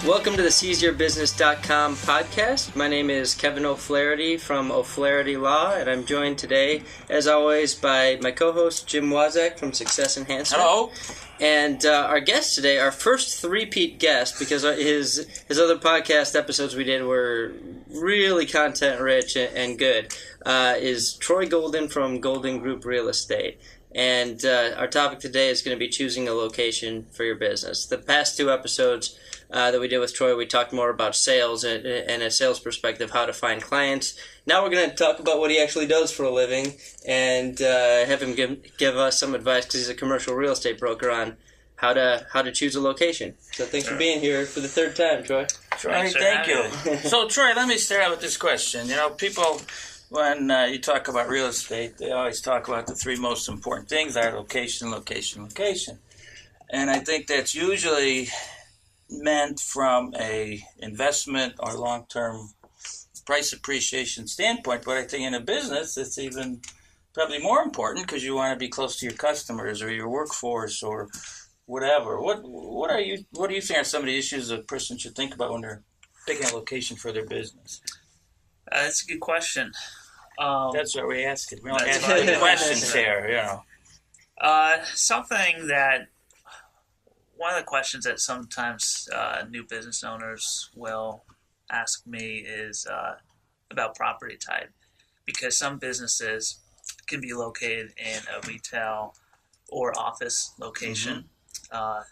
Welcome to the SeizeYourBusiness.com podcast. My name is Kevin O'Flaherty from O'Flaherty Law, and I'm joined today, as always, by my co-host Jim Waszak from Success Enhancement. Hello. And our guest today, our first three-peat guest, because his other podcast episodes we did were really content-rich and good, is Troy Golden from Golden Group Real Estate. And our topic today is going to be choosing a location for your business. The past two episodes that we did with Troy, we talked more about sales and a sales perspective, how to find clients. Now we're going to talk about what he actually does for a living and have him give us some advice, because he's a commercial real estate broker, on how to choose a location. So thanks for being here for the third time, Troy. Troy, thank you. So, Troy, let me start out with this question. You know, people, when you talk about real estate, they always talk about the three most important things are location, location, location. And I think that's usually meant from a investment or long-term price appreciation standpoint, but I think in a business it's even probably more important, because you want to be close to your customers or your workforce or whatever. What do you think are some of the issues a person should think about when they're picking a location for their business? That's a good question. That's what we ask it. We don't ask good questions here, you know. One of the questions that sometimes new business owners will ask me is about property type, because some businesses can be located in a retail or office location. A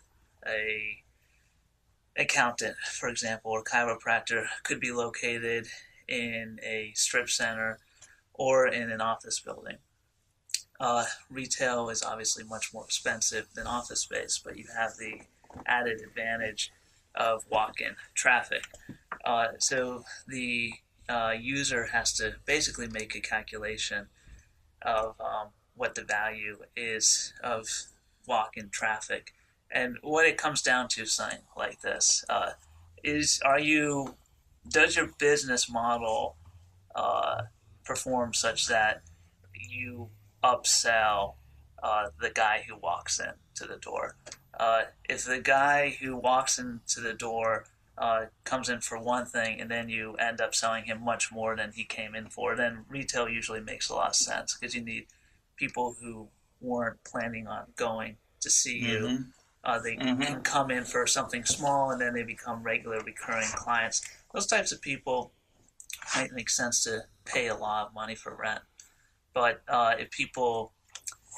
accountant, for example, or chiropractor could be located in a strip center or in an office building. Retail is obviously much more expensive than office space, but you have the added advantage of walk-in traffic. So the user has to basically make a calculation of what the value is of walk-in traffic. And what it comes down to, something like this, does your business model perform such that you upsell the guy who walks in to the door? If the guy who walks into the door comes in for one thing and then you end up selling him much more than he came in for, then retail usually makes a lot of sense, because you need people who weren't planning on going to see you. They can come in for something small and then they become regular recurring clients. Those types of people might make sense to pay a lot of money for rent. But if people,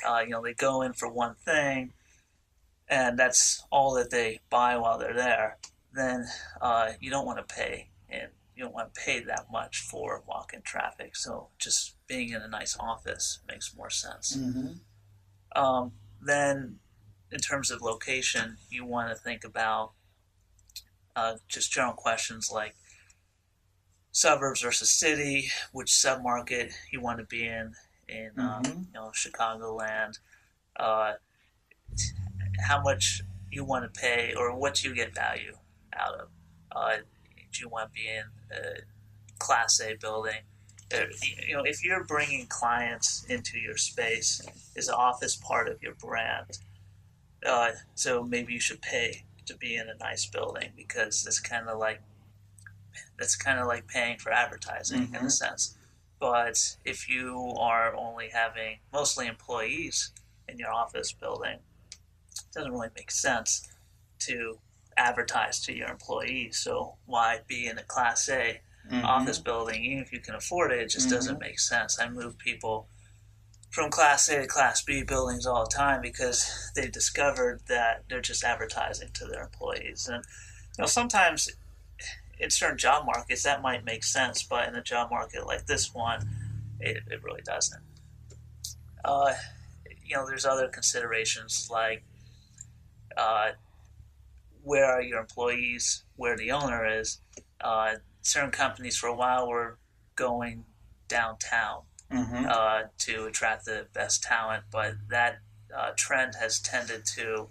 they go in for one thing and that's all that they buy while they're there, then you don't want to pay, and you don't want to pay that much for walk-in traffic. So just being in a nice office makes more sense. Then in terms of location, you want to think about just general questions like suburbs versus city, which submarket you want to be in Chicagoland, how much you want to pay or what you get value out of. Do you want to be in a Class A building? If you're bringing clients into your space, is the office part of your brand? So maybe you should pay to be in a nice building, because that's kind of like paying for advertising in a sense. But if you are only having mostly employees in your office building, it doesn't really make sense to advertise to your employees. So why be in a Class A office building? Even if you can afford it, it just doesn't make sense. I move people from Class A to Class B buildings all the time because they discovered that they're just advertising to their employees. And sometimes in certain job markets that might make sense, but in a job market like this one, it really doesn't. There's other considerations like where are your employees, where the owner is. Certain companies for a while were going downtown to attract the best talent, but that trend has tended to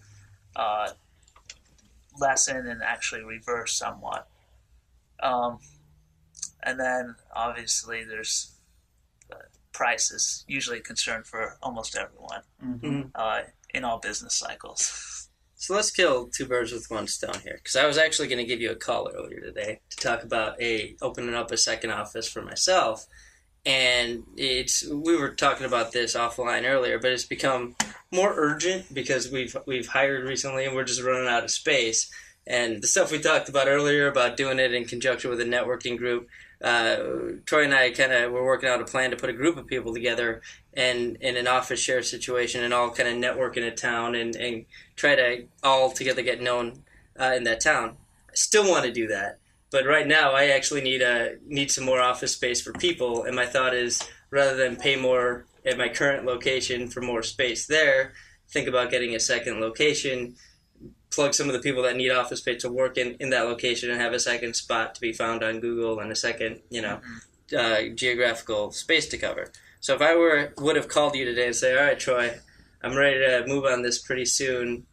lessen and actually reverse somewhat. And then obviously there's price is usually a concern for almost everyone in all business cycles. So let's kill two birds with one stone here, because I was actually going to give you a call earlier today to talk about opening up a second office for myself, and we were talking about this offline earlier, but it's become more urgent because we've hired recently and we're just running out of space. And the stuff we talked about earlier about doing it in conjunction with a networking group, Troy and I were working out a plan to put a group of people together and in an office share situation and all kind of network in a town and try to all together get known in that town. I still want to do that, but right now I actually need some more office space for people, and my thought is rather than pay more at my current location for more space there, think about getting a second location, plug some of the people that need office space to work in that location and have a second spot to be found on Google and a second, geographical space to cover. So if I would have called you today and say, all right, Troy, I'm ready to move on this pretty soon.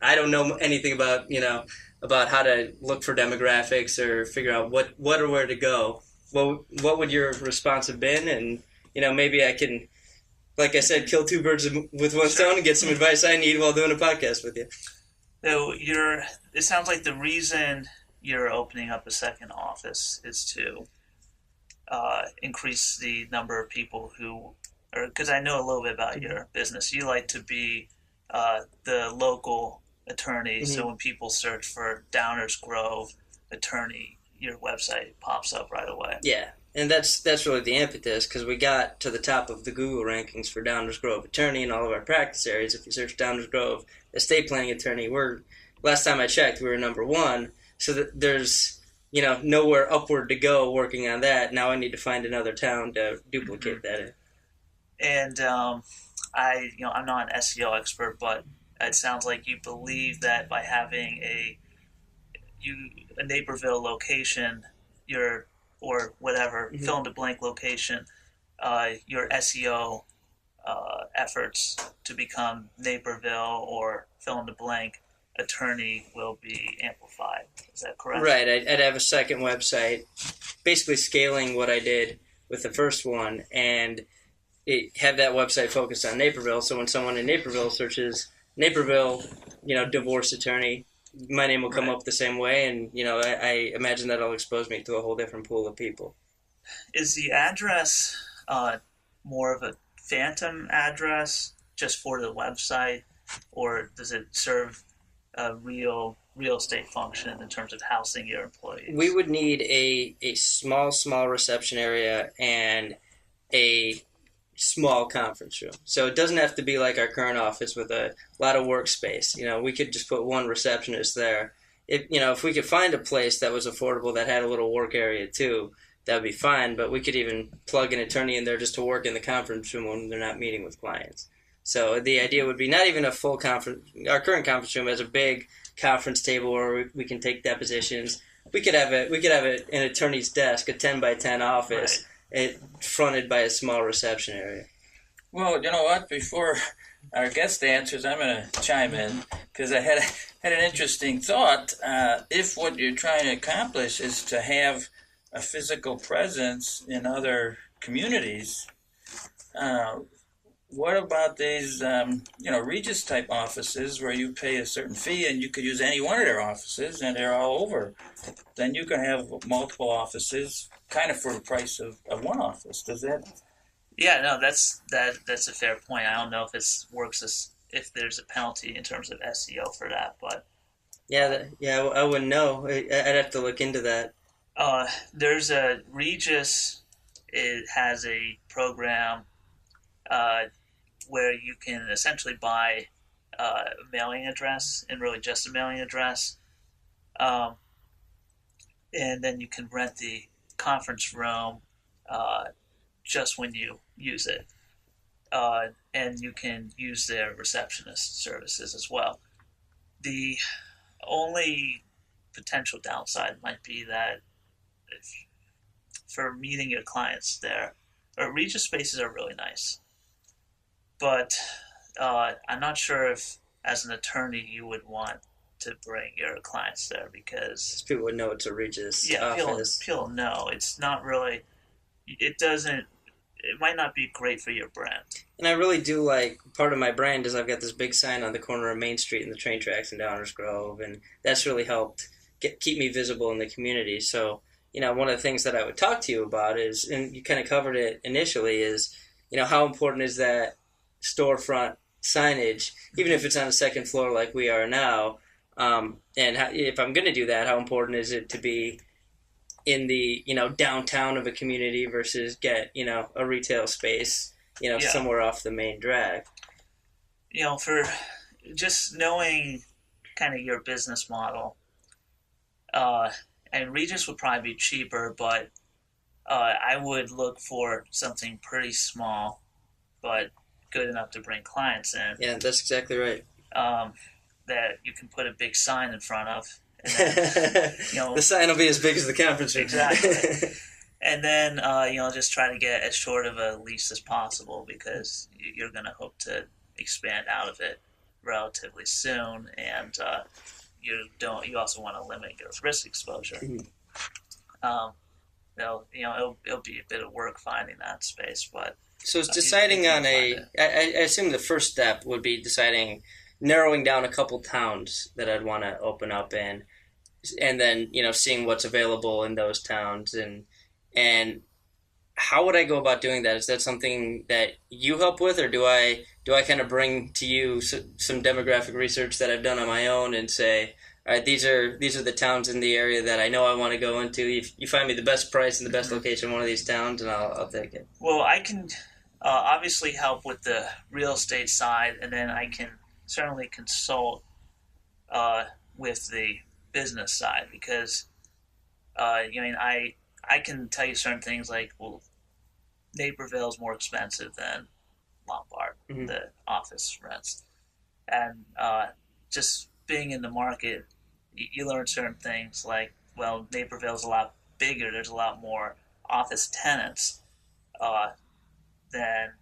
I don't know anything about how to look for demographics or figure out what or where to go. What would your response have been? And, maybe I can, like I said, kill two birds with one stone and get some advice I need while doing a podcast with you. So it sounds like the reason you're opening up a second office is to increase the number of people because I know a little bit about your business. You like to be the local attorney, mm-hmm. So when people search for Downers Grove attorney, your website pops up right away. Yeah, and that's really the impetus, because we got to the top of the Google rankings for Downers Grove attorney in all of our practice areas. If you search Downers Grove estate planning attorney, last time I checked, we were number one. So that there's nowhere upward to go working on that. Now I need to find another town to duplicate that in. And I'm not an SEO expert, but it sounds like you believe that by having a Naperville location, or whatever, mm-hmm. fill in the blank location, your SEO efforts to become Naperville or fill in the blank attorney will be amplified. Is that correct? Right. I'd have a second website, basically scaling what I did with the first one, and have that website focused on Naperville. So when someone in Naperville searches Naperville, divorce attorney, my name will come up the same way, and I imagine that'll expose me to a whole different pool of people. Is the address more of a phantom address just for the website, or does it serve a real estate function in terms of housing your employees? We would need a small reception area and a small conference room. So it doesn't have to be like our current office with a lot of workspace. We could just put one receptionist there. If we could find a place that was affordable that had a little work area too, that would be fine. But we could even plug an attorney in there just to work in the conference room when they're not meeting with clients. So the idea would be not even a full conference. Our current conference room has a big conference table where we can take depositions. We could have an attorney's desk, a 10 by 10 office. Right. Fronted by a small reception area. Well, you know what? Before our guest answers, I'm going to chime in because I had an interesting thought. If what you're trying to accomplish is to have a physical presence in other communities, what about these, Regis type offices where you pay a certain fee and you could use any one of their offices and they're all over? Then you can have multiple offices kind of for the price of one office. Does that? Yeah, no, that's a fair point. I don't know if it works if there's a penalty in terms of SEO for that, but I wouldn't know. I'd have to look into that. There's a Regis. It has a program where you can essentially buy a mailing address, and really just a mailing address, and then you can rent the conference room just when you use it, and you can use their receptionist services as well. The only potential downside might be that for meeting your clients there, Regis spaces are really nice, but I'm not sure if as an attorney you would want to bring your clients there because people would know it's a Regis office. People know it's not really. It doesn't it might not be great for your brand. And I really do like, part of my brand is I've got this big sign on the corner of Main Street and the train tracks in Downers Grove, and that's really helped keep me visible in the community. So, one of the things that I would talk to you about is, and you kind of covered it initially, is, how important is that storefront signage, even if it's on the second floor like we are now, and if I'm going to do that, how important is it to be in the, downtown of a community versus get, a retail space, somewhere off the main drag. For just knowing kind of your business model, and Regis would probably be cheaper, but I would look for something pretty small, but good enough to bring clients in. Yeah, that's exactly right. That you can put a big sign in front of. And then, the sign will be as big as the conference room. Exactly. And then, just try to get as short of a lease as possible, because you're going to hope to expand out of it relatively soon, and you also want to limit your risk exposure. It'll be a bit of work finding that space, but so it's deciding on I assume the first step would be narrowing down a couple towns that I'd want to open up in, and then seeing what's available in those towns, and how would I go about doing that? Is that something that you help with, or do I kind of bring to you some demographic research that I've done on my own and say, all right, these are the towns in the area that I know I want to go into. You find me the best price and the best location in one of these towns, and I'll take it. Well, I can obviously help with the real estate side, and then I can certainly consult with the business side, because I can tell you certain things like, well, Naperville is more expensive than Lombard, the office rents, and just being in the market, you learn certain things like, well, Naperville's a lot bigger. There's a lot more office tenants than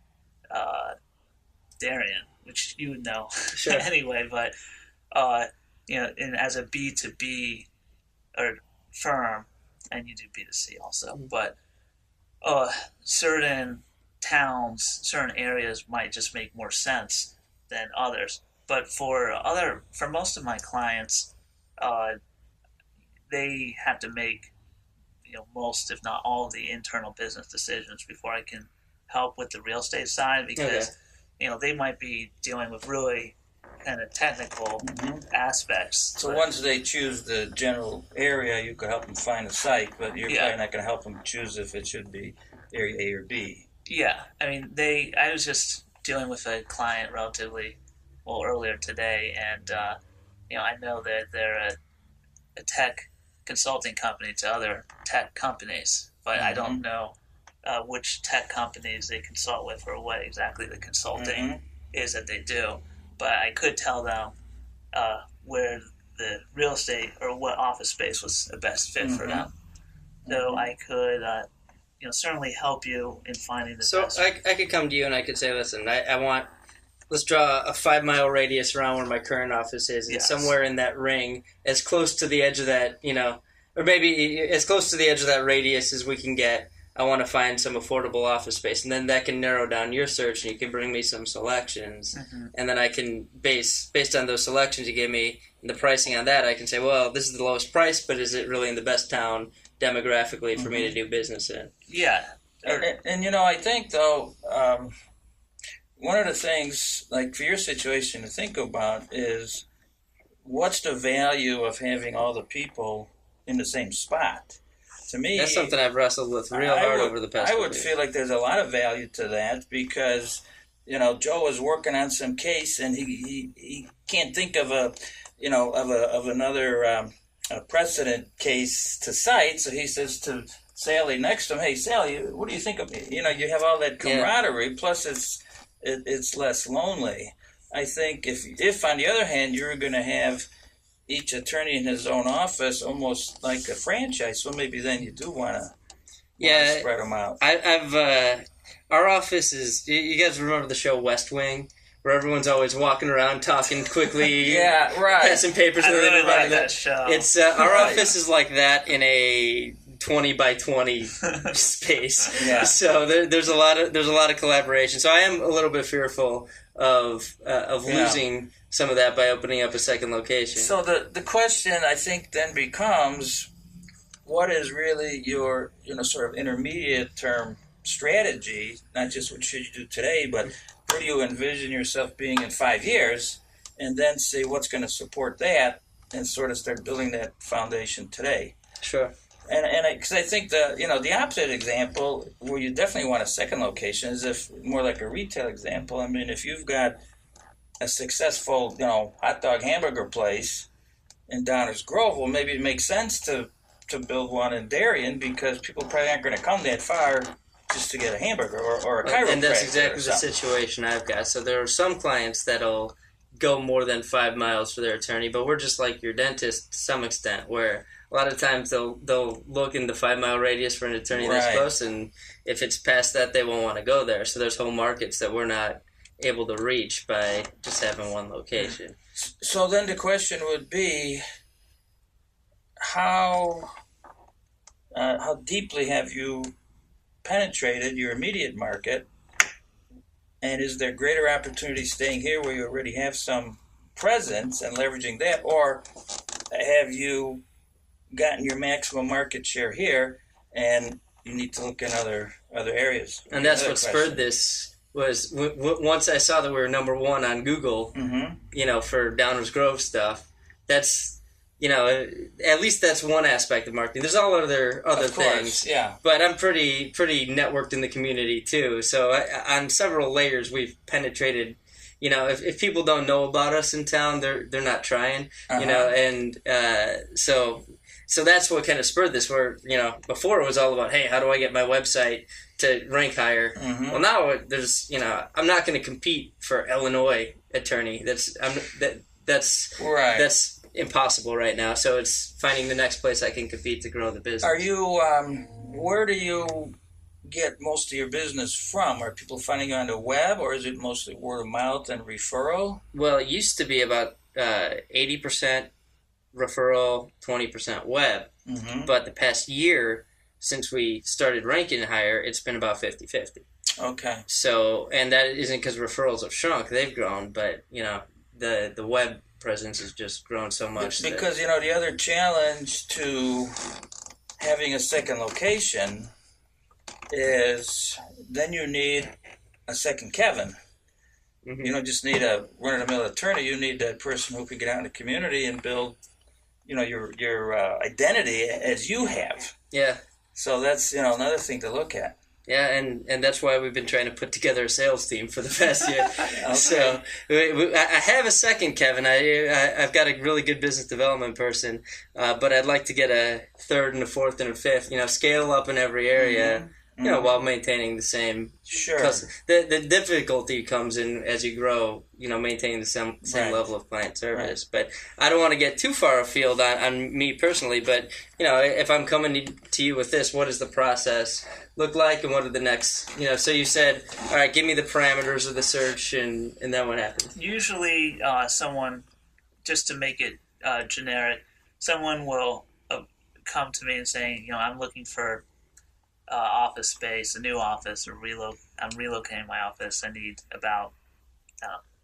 Darien, which you would know anyway. But and as a B2B or firm, and you do B2C also, but certain towns, certain areas might just make more sense than others. But for most of my clients, they have to make most, if not all, of the internal business decisions before I can help with the real estate side, because they might be dealing with really kind of technical aspects. So once they choose the general area, you could help them find a site, but you're probably not going to help them choose if it should be area A or B. Yeah, I mean, I was just dealing with a client relatively earlier today, and I know that they're a tech consulting company to other tech companies, but I don't know which tech companies they consult with or what exactly the consulting is that they do. But I could tell them where the real estate or what office space was the best fit for them. So I could certainly help you in finding the best. So I could come to you and I could say, listen, I want, let's draw a 5-mile radius around where my current office is, and somewhere in that ring, as close to the edge of that, or maybe as close to the edge of that radius as we can get, I want to find some affordable office space. And then that can narrow down your search, and you can bring me some selections. And then I can, based on those selections you give me, and the pricing on that, I can say, well, this is the lowest price, but is it really in the best town demographically for me to do business in? Yeah. And I think, though, one of the things, like for your situation to think about is, what's the value of having all the people in the same spot? To me, that's something I've wrestled with real hard over the past. I would feel like there's a lot of value to that, because Joe is working on some case and he can't think of another precedent case to cite, so he says to Sally next to him, "Hey Sally, what do you think of me?" You have all that camaraderie. Plus it's less lonely. I think if on the other hand you're going to have each attorney in his own office, almost like a franchise, so maybe then you do want to spread them out. Our office is, you guys remember the show West Wing, where everyone's always walking around talking quickly, passing papers. I really like that show. It's our office is like that in a 20 by 20 space. Yeah. So there's a lot of collaboration. So I am a little bit fearful of losing some of that by opening up a second location. So the question I think then becomes, what is really your sort of intermediate term strategy? Not just what should you do today, but where do you envision yourself being in 5 years, and then see what's going to support that, and sort of start building that foundation today. Sure. And because I think the opposite example where you definitely want a second location is if more like a retail example. I mean, if you've got a successful hot dog hamburger place in Downers Grove, well, maybe it makes sense to build one in Darien, because people probably aren't going to come that far just to get a hamburger or a chiropractor. And that's exactly the situation I've got. So there are some clients that'll go more than 5 miles for their attorney, but we're just like your dentist to some extent, where a lot of times they'll look in the 5 mile radius for an attorney that's close, and if it's past that, they won't want to go there. So there's whole markets that we're not able to reach by just having one location. So then the question would be, how deeply have you penetrated your immediate market, and is there greater opportunity staying here where you already have some presence and leveraging that, or have you gotten your maximum market share here and you need to look in other areas? And that's what spurred this. Was once I saw that we were number one on Google, for Downers Grove stuff. That's at least that's one aspect of marketing. There's all other things, yeah. But I'm pretty networked in the community too. So on several layers, we've penetrated. If people don't know about us in town, they're not trying. And so that's what kind of spurred this. Where before it was all about, hey, how do I get my website to rank higher? Well, now there's I'm not going to compete for Illinois attorney. That's right. That's impossible right now. So it's finding the next place I can compete to grow the business. Are you? Where do you get most of your business from? Are people finding you on the web, or is it mostly word of mouth and referral? Well, it used to be about 80% referral, 20% web. But the past year, since we started ranking higher, it's been about 50-50. Okay. So, and that isn't because referrals have shrunk; they've grown, but the web presence has just grown so much. Because the other challenge to having a second location is then you need a second Kevin. You don't just need a run-of-the-mill attorney. You need that person who can get out in the community and build, your identity as you have. Yeah. So that's another thing to look at. Yeah, and that's why we've been trying to put together a sales team for the past year. Okay. So I have a second Kevin. I've got a really good business development person, but I'd like to get a third and a fourth and a fifth. Scale up in every area. While maintaining the same. Sure. The difficulty comes in as you grow. Maintaining the same level of client service. Right. But I don't want to get too far afield on me personally. But if I'm coming to you with this, what does the process look like, and what are the next? So you said, all right, give me the parameters of the search, and then what happens? Usually, someone, just to make it generic, someone will come to me and saying, I'm looking for office space, a new office, or I'm relocating my office. I need about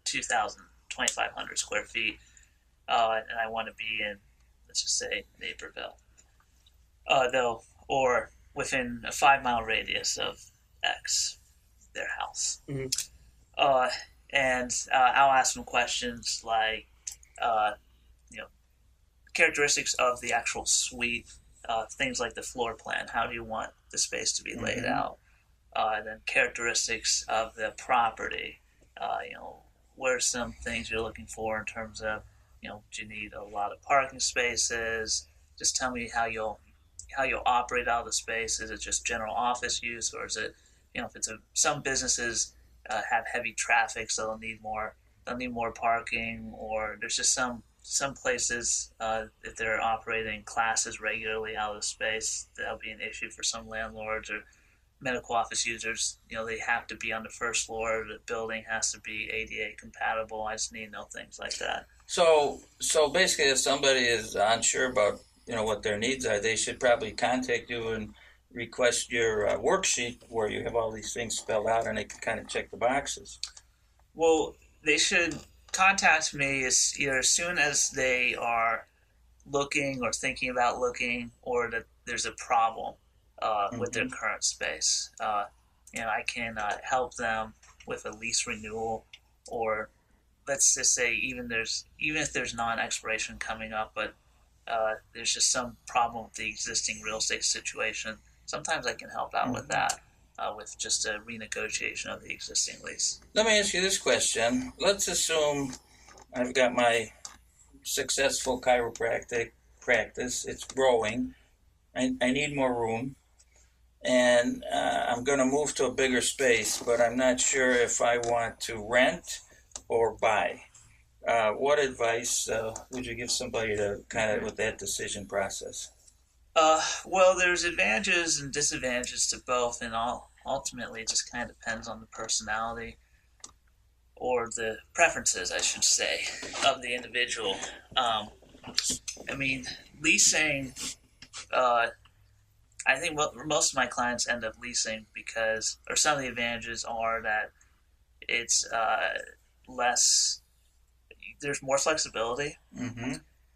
2,500 square feet, and I want to be in, let's just say, Naperville, or within a 5 mile radius of X, their house. And I'll ask them questions like, characteristics of the actual suite, things like the floor plan. How do you want the space to be laid out? And then characteristics of the property. What are some things you're looking for in terms of, do you need a lot of parking spaces? Just tell me how you'll operate out of the space. Is it just general office use, or is it, if it's some businesses have heavy traffic, so they'll need more parking, or there's just some places, if they're operating classes regularly out of the space, that'll be an issue for some landlords or medical office users. They have to be on the first floor. The building has to be ADA compatible. I just need to know things like that. So basically, if somebody is unsure about, what their needs are, they should probably contact you and request your worksheet where you have all these things spelled out and they can kind of check the boxes. Well, they should contact me either as soon as they are looking or thinking about looking, or that there's a problem with their current space. I can help them with a lease renewal, or let's just say even if there's non-expiration coming up, but there's just some problem with the existing real estate situation. Sometimes I can help out with that, with just a renegotiation of the existing lease. Let me ask you this question. Let's assume I've got my successful chiropractic practice. It's growing. I need more room. And I'm going to move to a bigger space, but I'm not sure if I want to rent or buy. What advice would you give somebody to kind of with that decision process? Well, there's advantages and disadvantages to both, and ultimately it just kind of depends on the personality or the preferences, I should say, of the individual. Leasing, I think most of my clients end up leasing because, or some of the advantages are that it's there's more flexibility,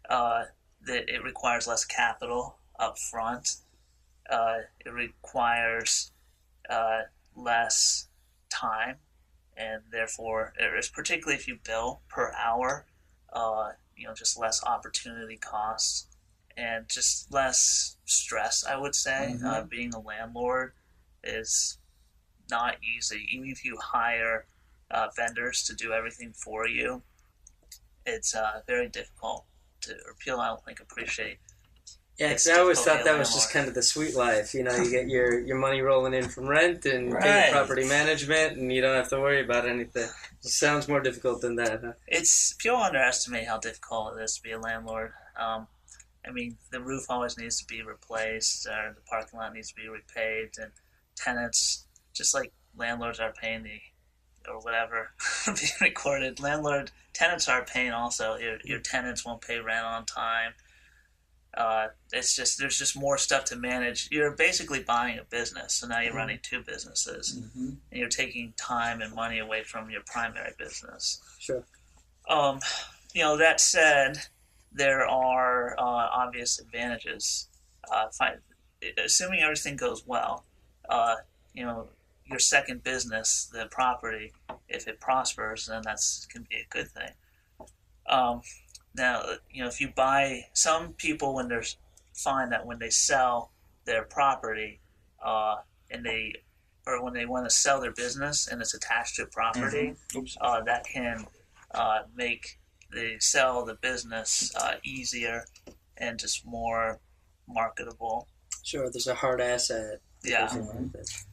that it requires less capital up front, it requires less time, and therefore, particularly if you bill per hour, just less opportunity costs and just less stress, I would say. Being a landlord is not easy. Even if you hire vendors to do everything for you, it's very difficult or people, I don't think, appreciate. Yeah, because I always thought that was just kind of the sweet life. You get your money rolling in from rent and paying property management, and you don't have to worry about anything. It sounds more difficult than that, huh? People underestimate how difficult it is to be a landlord. The roof always needs to be replaced, or the parking lot needs to be repaved, and tenants, just like landlords are paying or whatever, being recorded, tenants are paying also. Your tenants won't pay rent on time. There's just more stuff to manage. You're basically buying a business, so now you're running two businesses, and you're taking time and money away from your primary business. Sure. That said, there are obvious advantages. Assuming everything goes well, your second business, the property, if it prospers, then can be a good thing. Now, if you buy, some people when they sell their property, when they want to sell their business and it's attached to a property, that can make the sell of the business easier and just more marketable. Sure, there's a hard asset. Yeah.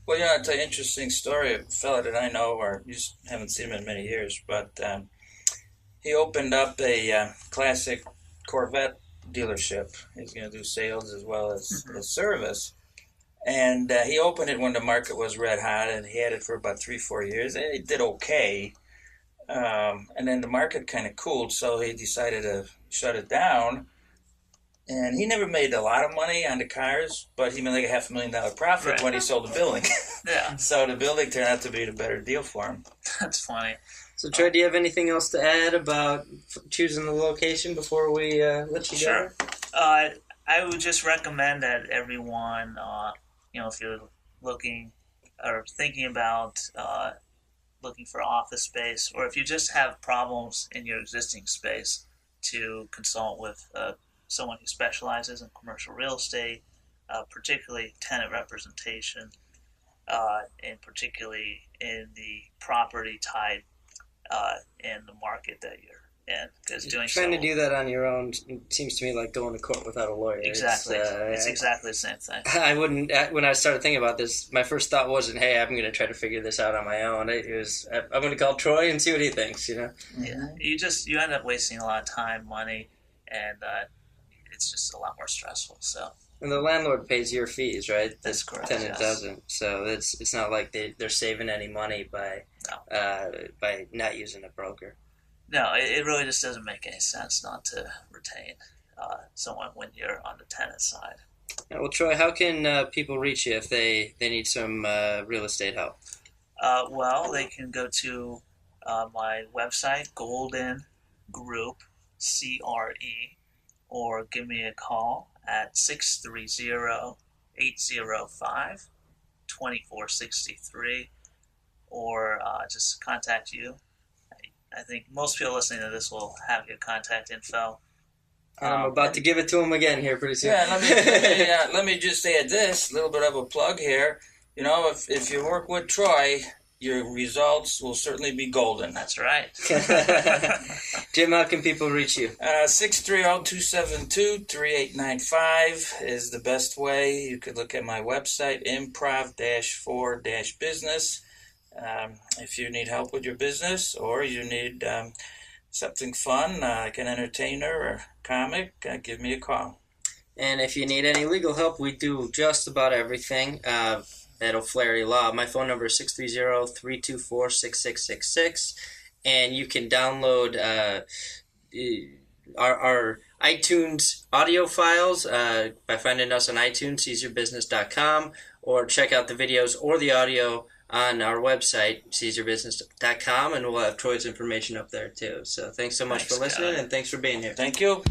Well, it's an interesting story. A fellow that I know, or you just haven't seen him in many years, but he opened up a classic Corvette dealership. He's going to do sales as well as service. And he opened it when the market was red hot, and he had it for about 3-4 years. And it did okay. And then the market kind of cooled, so he decided to shut it down. And he never made a lot of money on the cars, but he made like a $500,000 profit when he sold the building. Yeah. So the building turned out to be the better deal for him. That's funny. So, Troy, do you have anything else to add about choosing the location before we let you go? Sure. I would just recommend that everyone, if you're looking or thinking about looking for office space, or if you just have problems in your existing space, to consult with someone who specializes in commercial real estate, particularly tenant representation, and particularly in the property type in the market that you're in. Because trying to do that on your own seems to me like going to court without a lawyer. Exactly. It's exactly the same thing. I wouldn't, when I started thinking about this, my first thought wasn't, hey, I'm going to try to figure this out on my own. It was, I'm going to call Troy and see what he thinks, Yeah. You end up wasting a lot of time, money, and it's just a lot more stressful. So. And the landlord pays your fees, right? That's correct. The tenant doesn't. So it's not like they're saving any money by not using a broker. No, it really just doesn't make any sense not to retain someone when you're on the tenant side. Well, Troy, how can people reach you if they need some real estate help? Well, they can go to my website, Golden Group, CRE, or give me a call at 630-805-2463, or just contact you. I think most people listening to this will have your contact info. And I'm about to give it to him again here pretty soon. Yeah, let me just add this, a little bit of a plug here. You know, if you work with Troy, your results will certainly be golden. That's right. Jim, how can people reach you? 630-272-3895 is the best way. You could look at my website, improv-4-business. If you need help with your business or you need something fun, like an entertainer or comic, give me a call. And if you need any legal help, we do just about everything at O'Flaherty Law. My phone number is 630-324-6666, and you can download our iTunes audio files by finding us on iTunes, seizeyourbusiness.com, or check out the videos or the audio on our website, seizeyourbusiness.com, and we'll have Troy's information up there too. So thanks so much for listening, and thanks for being here. Thank you.